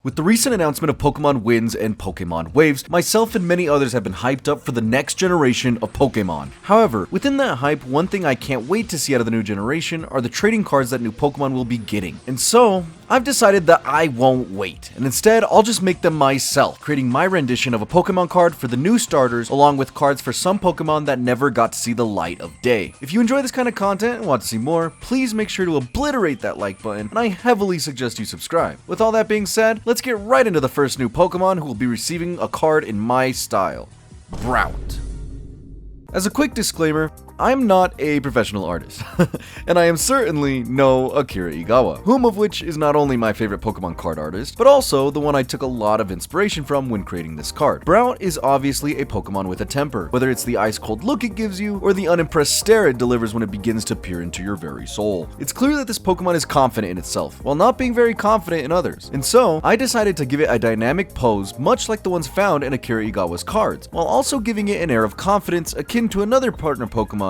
With the recent announcement of Pokemon Winds and Pokemon Waves, myself and many others have been hyped up for the next generation of Pokemon. However, within that hype, one thing I can't wait to see out of the new generation are the trading cards that new Pokemon will be getting. And so, I've decided that I won't wait, and instead I'll just make them myself, creating my rendition of a Pokemon card for the new starters, along with cards for some Pokemon that never got to see the light of day. If you enjoy this kind of content and want to see more, please make sure to obliterate that like button, and I heavily suggest you subscribe. With all that being said, let's get right into the first new Pokemon who will be receiving a card in my style, Brout. As a quick disclaimer, I'm not a professional artist, and I am certainly no Akira Igawa, whom of which is not only my favorite Pokemon card artist, but also the one I took a lot of inspiration from when creating this card. Brout is obviously a Pokemon with a temper, whether it's the ice-cold look it gives you, or the unimpressed stare it delivers when it begins to peer into your very soul. It's clear that this Pokemon is confident in itself, while not being very confident in others, and so I decided to give it a dynamic pose much like the ones found in Akira Igawa's cards, while also giving it an air of confidence akin to another partner Pokemon,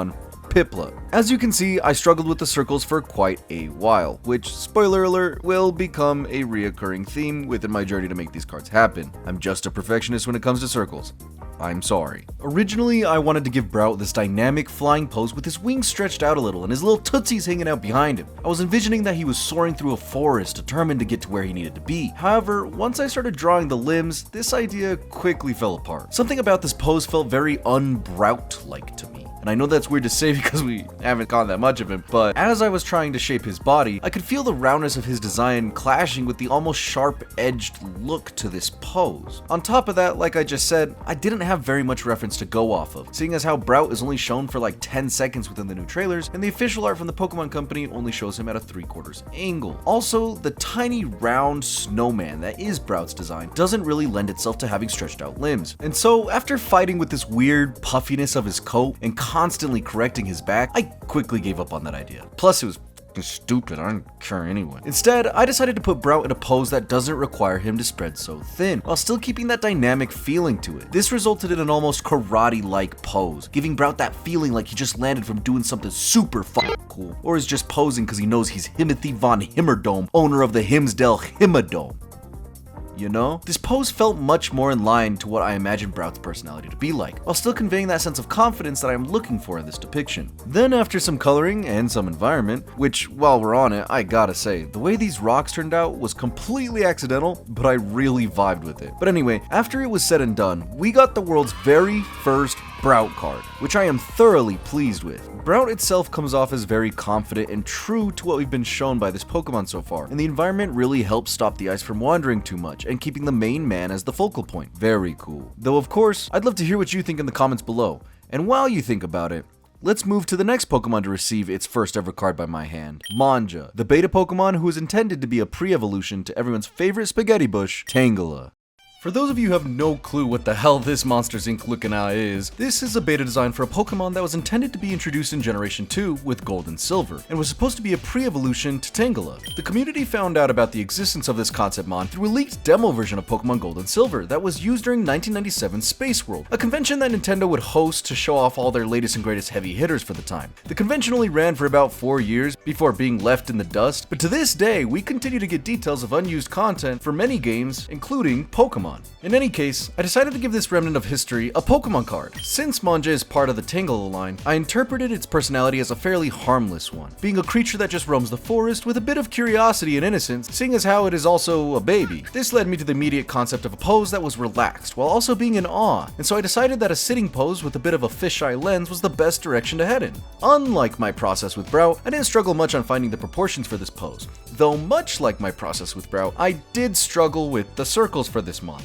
Piplup. As you can see, I struggled with the circles for quite a while, which, spoiler alert, will become a reoccurring theme within my journey to make these cards happen. I'm just a perfectionist when it comes to circles. I'm sorry. Originally, I wanted to give Brout this dynamic flying pose with his wings stretched out a little and his little tootsies hanging out behind him. I was envisioning that he was soaring through a forest, determined to get to where he needed to be. However, once I started drawing the limbs, this idea quickly fell apart. Something about this pose felt very un-Brout-like to me. And I know that's weird to say because we haven't gotten that much of him, but as I was trying to shape his body, I could feel the roundness of his design clashing with the almost sharp-edged look to this pose. On top of that, like I just said, I didn't have very much reference to go off of, seeing as how Brout is only shown for like 10 seconds within the new trailers, and the official art from the Pokemon Company only shows him at a 3/4 angle. Also, the tiny round snowman that is Brout's design doesn't really lend itself to having stretched out limbs. And so, after fighting with this weird puffiness of his coat and constantly correcting his back, I quickly gave up on that idea. Plus, it was stupid, I don't care anyway. Instead, I decided to put Brout in a pose that doesn't require him to spread so thin, while still keeping that dynamic feeling to it. This resulted in an almost karate-like pose, giving Brout that feeling like he just landed from doing something super fucking cool, or is just posing because he knows he's Himothy von Himmerdome, owner of the Himsdale Himmerdome. You know? This pose felt much more in line to what I imagined Brout's personality to be like, while still conveying that sense of confidence that I am looking for in this depiction. Then after some coloring and some environment, which while we're on it, I gotta say, the way these rocks turned out was completely accidental, but I really vibed with it. But anyway, after it was said and done, we got the world's very first Brout card, which I am thoroughly pleased with. Brout itself comes off as very confident and true to what we've been shown by this Pokemon so far, and the environment really helps stop the ice from wandering too much and keeping the main man as the focal point. Very cool. Though of course, I'd love to hear what you think in the comments below. And while you think about it, let's move to the next Pokemon to receive its first ever card by my hand, Manja, the beta Pokemon who is intended to be a pre-evolution to everyone's favorite spaghetti bush, Tangela. For those of you who have no clue what the hell this Monsters Inc. looking at is, this is a beta design for a Pokemon that was intended to be introduced in Generation 2 with Gold and Silver, and was supposed to be a pre-evolution to Tangela. The community found out about the existence of this concept mon through a leaked demo version of Pokemon Gold and Silver that was used during 1997's Space World, a convention that Nintendo would host to show off all their latest and greatest heavy hitters for the time. The convention only ran for about 4 years before being left in the dust, but to this day, we continue to get details of unused content for many games, including Pokemon. In any case, I decided to give this remnant of history a Pokemon card. Since Manja is part of the Tangela line, I interpreted its personality as a fairly harmless one, being a creature that just roams the forest with a bit of curiosity and innocence, seeing as how it is also a baby. This led me to the immediate concept of a pose that was relaxed, while also being in awe, and so I decided that a sitting pose with a bit of a fisheye lens was the best direction to head in. Unlike my process with Brout, I didn't struggle much on finding the proportions for this pose, though much like my process with Brout, I did struggle with the circles for this mon.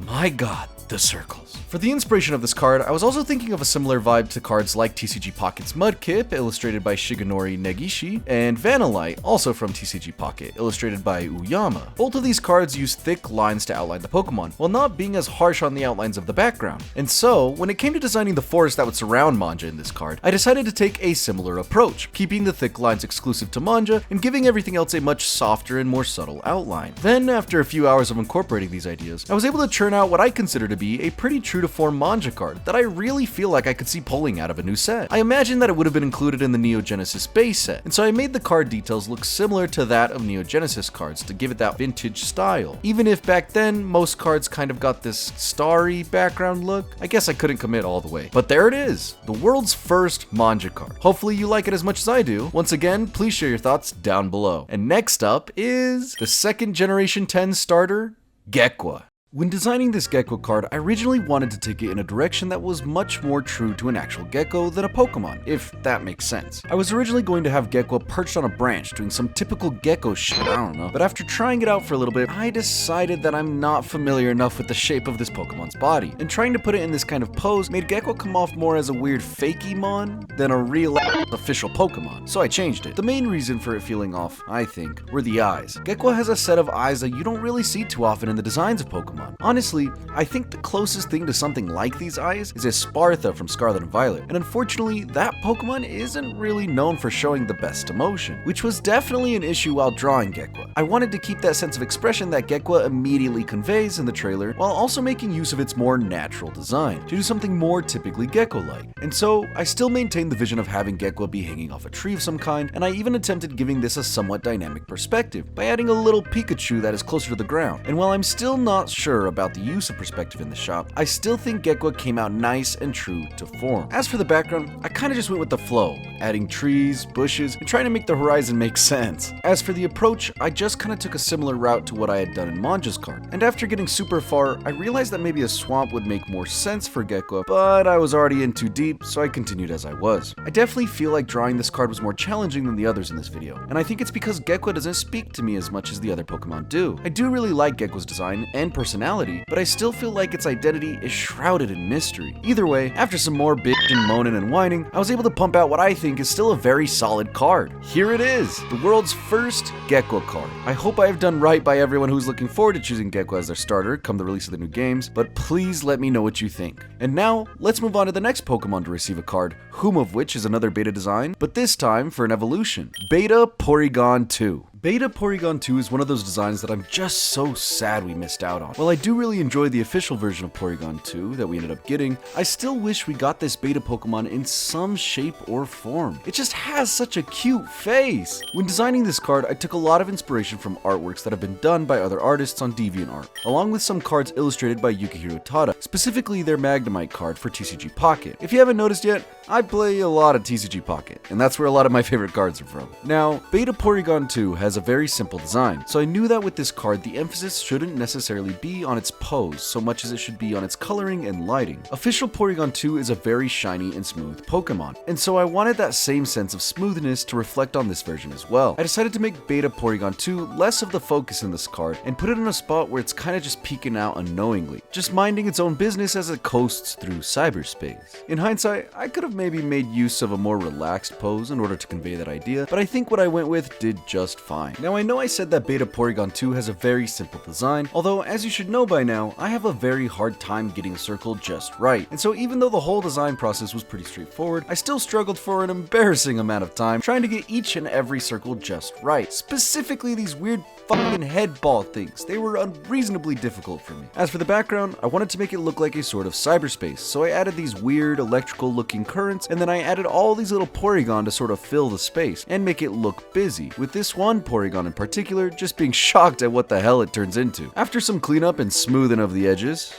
My god, the circles. For the inspiration of this card, I was also thinking of a similar vibe to cards like TCG Pocket's Mudkip, illustrated by Shigenori Negishi, and Vanillite, also from TCG Pocket, illustrated by Uyama. Both of these cards use thick lines to outline the Pokemon, while not being as harsh on the outlines of the background. And so, when it came to designing the forest that would surround Manja in this card, I decided to take a similar approach, keeping the thick lines exclusive to Manja, and giving everything else a much softer and more subtle outline. Then, after a few hours of incorporating these ideas, I was able to churn out what I consider to be a pretty true true to form manga card that I really feel like I could see pulling out of a new set. I imagine that it would have been included in the Neo Genesis base set, and so I made the card details look similar to that of Neo Genesis cards to give it that vintage style. Even if back then most cards kind of got this starry background look, I guess I couldn't commit all the way. But there it is, the world's first manga card. Hopefully you like it as much as I do. Once again, please share your thoughts down below. And next up is the second generation 10 starter, Gekwa. When designing this Gecko card, I originally wanted to take it in a direction that was much more true to an actual gecko than a Pokemon, if that makes sense. I was originally going to have Gecko perched on a branch doing some typical gecko shit, I don't know, but after trying it out for a little bit, I decided that I'm not familiar enough with the shape of this Pokemon's body, and trying to put it in this kind of pose made Gecko come off more as a weird fakey-mon than a real official Pokemon, so I changed it. The main reason for it feeling off, I think, were the eyes. Gecko has a set of eyes that you don't really see too often in the designs of Pokemon. Honestly, I think the closest thing to something like these eyes is Espartha from Scarlet and Violet, and unfortunately, that Pokemon isn't really known for showing the best emotion, which was definitely an issue while drawing Gekwa. I wanted to keep that sense of expression that Gekwa immediately conveys in the trailer, while also making use of its more natural design, to do something more typically Gecko-like. And so, I still maintained the vision of having Gekwa be hanging off a tree of some kind, and I even attempted giving this a somewhat dynamic perspective, by adding a little Pikachu that is closer to the ground. And while I'm still not sure about the use of perspective in the shop, I still think Gekwa came out nice and true to form. As for the background, I kinda just went with the flow, adding trees, bushes, and trying to make the horizon make sense. As for the approach, I just kinda took a similar route to what I had done in Manja's card, and after getting super far, I realized that maybe a swamp would make more sense for Gekwa, but I was already in too deep, so I continued as I was. I definitely feel like drawing this card was more challenging than the others in this video, and I think it's because Gekwa doesn't speak to me as much as the other Pokemon do. I do really like Gekwa's design and personality, but I still feel like its identity is shrouded in mystery. Either way, after some more bitchin', moaning, and whining, I was able to pump out what I think is still a very solid card. Here it is, the world's first Gecko card. I hope I have done right by everyone who's looking forward to choosing Gecko as their starter come the release of the new games, but please let me know what you think. And now, let's move on to the next Pokemon to receive a card, whom of which is another beta design, but this time for an evolution. Beta Porygon 2. Beta Porygon 2 is one of those designs that I'm just so sad we missed out on. While I do really enjoy the official version of Porygon 2 that we ended up getting, I still wish we got this beta Pokemon in some shape or form. It just has such a cute face! When designing this card, I took a lot of inspiration from artworks that have been done by other artists on DeviantArt, along with some cards illustrated by Yukihiro Tada, specifically their Magnemite card for TCG Pocket. If you haven't noticed yet, I play a lot of TCG Pocket, and that's where a lot of my favorite cards are from. Now, Beta Porygon 2 has a very simple design, so I knew that with this card the emphasis shouldn't necessarily be on its pose so much as it should be on its coloring and lighting. Official Porygon 2 is a very shiny and smooth Pokemon, and so I wanted that same sense of smoothness to reflect on this version as well. I decided to make Beta Porygon 2 less of the focus in this card and put it in a spot where it's kinda just peeking out unknowingly, just minding its own business as it coasts through cyberspace. In hindsight, I could have maybe made use of a more relaxed pose in order to convey that idea, but I think what I went with did just fine. Now I know I said that Beta Porygon 2 has a very simple design, although as you should know by now, I have a very hard time getting a circle just right, and so even though the whole design process was pretty straightforward, I still struggled for an embarrassing amount of time trying to get each and every circle just right, specifically these weird fucking head ball things. They were unreasonably difficult for me. As for the background, I wanted to make it look like a sort of cyberspace, so I added these weird electrical looking currents, and then I added all these little Porygon to sort of fill the space and make it look busy, with this one Porygon in particular just being shocked at what the hell it turns into. After some cleanup and smoothing of the edges,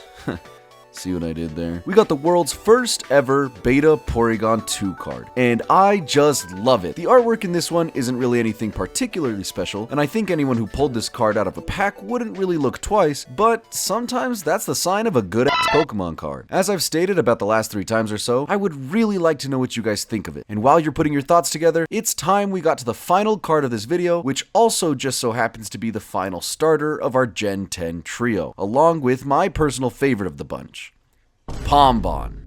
see what I did there? We got the world's first ever Beta Porygon 2 card, and I just love it. The artwork in this one isn't really anything particularly special, and I think anyone who pulled this card out of a pack wouldn't really look twice, but sometimes that's the sign of a good-ass Pokemon card. As I've stated about the last 3 times or so, I would really like to know what you guys think of it. And while you're putting your thoughts together, it's time we got to the final card of this video, which also just so happens to be the final starter of our Gen 10 trio, along with my personal favorite of the bunch, Pombon.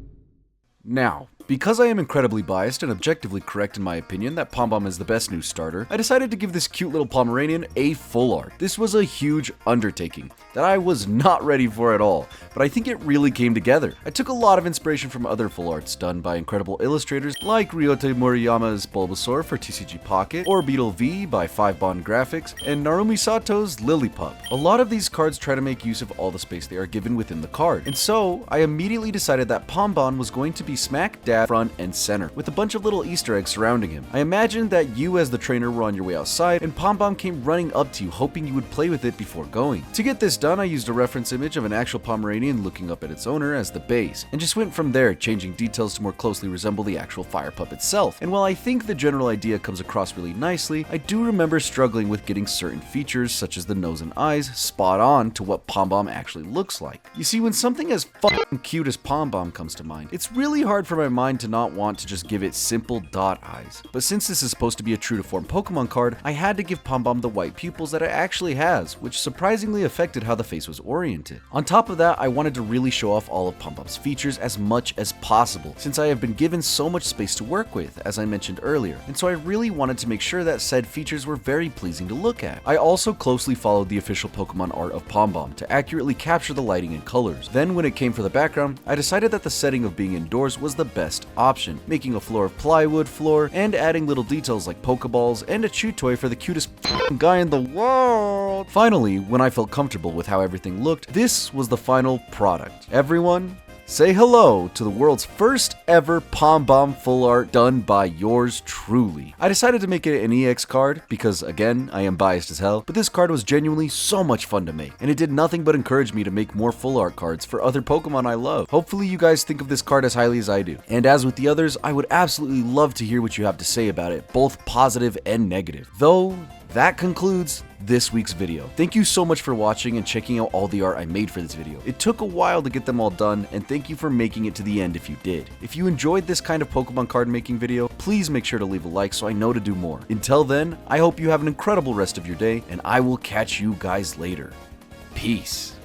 Now, Because I am incredibly biased and objectively correct in my opinion that Pom-Pom is the best new starter, I decided to give this cute little Pomeranian a full art. This was a huge undertaking that I was not ready for at all, but I think it really came together. I took a lot of inspiration from other full arts done by incredible illustrators like Ryota Murayama's Bulbasaur for TCG Pocket, or Beetle V by 5Bond Graphics, and Narumi Sato's Lillipup. A lot of these cards try to make use of all the space they are given within the card, and so I immediately decided that Pom-Pom was going to be smack dab front and center, with a bunch of little Easter eggs surrounding him. I imagined that you as the trainer were on your way outside, and Pom-Pom came running up to you hoping you would play with it before going. To get this done, I used a reference image of an actual Pomeranian looking up at its owner as the base, and just went from there, changing details to more closely resemble the actual fire pup itself. And while I think the general idea comes across really nicely, I do remember struggling with getting certain features, such as the nose and eyes, spot on to what Pom-Pom actually looks like. You see, when something as fucking cute as Pom-Pom comes to mind, it's really hard for my mind to not want to just give it simple dot eyes. But since this is supposed to be a true to form Pokemon card, I had to give Pom-Pom the white pupils that it actually has, which surprisingly affected how the face was oriented. On top of that, I wanted to really show off all of Pom-Pom's features as much as possible, since I have been given so much space to work with, as I mentioned earlier, and so I really wanted to make sure that said features were very pleasing to look at. I also closely followed the official Pokemon art of Pom-Pom to accurately capture the lighting and colors. Then when it came for the background, I decided that the setting of being indoors was the best option, making a floor of plywood floor and adding little details like Pokeballs and a chew toy for the cutest guy in the world. Finally, when I felt comfortable with how everything looked, this was the final product. Everyone, say hello to the world's first ever Pom-Pom full art done by yours truly. I decided to make it an EX card because, again, I am biased as hell, but this card was genuinely so much fun to make, and it did nothing but encourage me to make more full art cards for other Pokemon I love. Hopefully you guys think of this card as highly as I do. And as with the others, I would absolutely love to hear what you have to say about it, both positive and negative. Though, that concludes this week's video. Thank you so much for watching and checking out all the art I made for this video. It took a while to get them all done, and thank you for making it to the end if you did. If you enjoyed this kind of Pokemon card making video, please make sure to leave a like so I know to do more. Until then, I hope you have an incredible rest of your day, and I will catch you guys later. Peace.